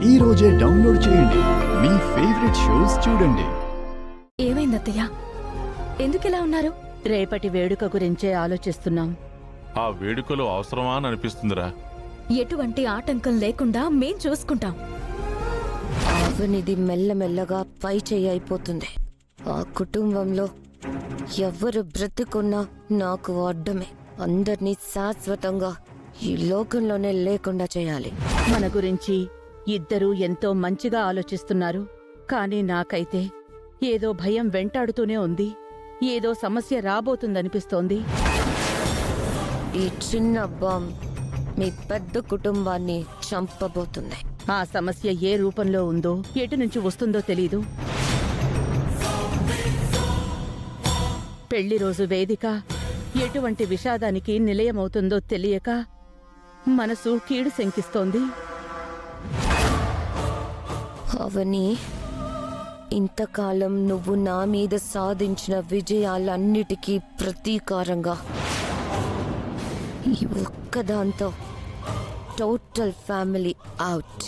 ఈ రోజే డౌన్లోడ్ చేయండి. మీ ఫేవరెట్ షోస్ చూడండి. ఏమైందత్తయ్య? ఎందుకిలా ఉన్నారు? రేపటి వేడుక గురించే ఆలోచిస్తున్నాం. ఆ వేడుకలో అవసరమా అని అనిపిస్తుందిరా. ఎటువంటి ఆటంకం లేకుండా మేం చూసుకుంటాం. అవనిది మెల్లమెల్లగా పై చెయ్యి అయిపోతుంది. ఆ కుటుంబంలో ఎవ్వరు బ్రతుకున్నా నాకు అడ్డమే. అందర్నీ శాశ్వతంగా ఈ లోకంలోనే లేకుండా చేయాలి. మన గురించి ఇద్దరూ ఎంతో మంచిగా ఆలోచిస్తున్నారు. కానీ నాకైతే ఏదో భయం వెంటాడుతూనే ఉంది. ఏదో సమస్య రాబోతుందనిపిస్తోంది. ఈ చిన్న బాంబ్ మీ పెద్ద కుటుంబాన్ని చంపబోతుంది. ఆ సమస్య ఏ రూపంలో ఉందో, ఎటు నుంచి వస్తుందో తెలీదు. పెళ్లి రోజు వేదిక ఎటువంటి విషాదానికి నిలయమవుతుందో తెలియక మనసు కీడు శంకిస్తోంది. అవని, ఇంతకాలం నువ్వు నా మీద సాధించిన విజయాలన్నిటికీ ప్రతీకారంగా ఈ ఒక్కదాంతో టోటల్ ఫ్యామిలీ అవుట్.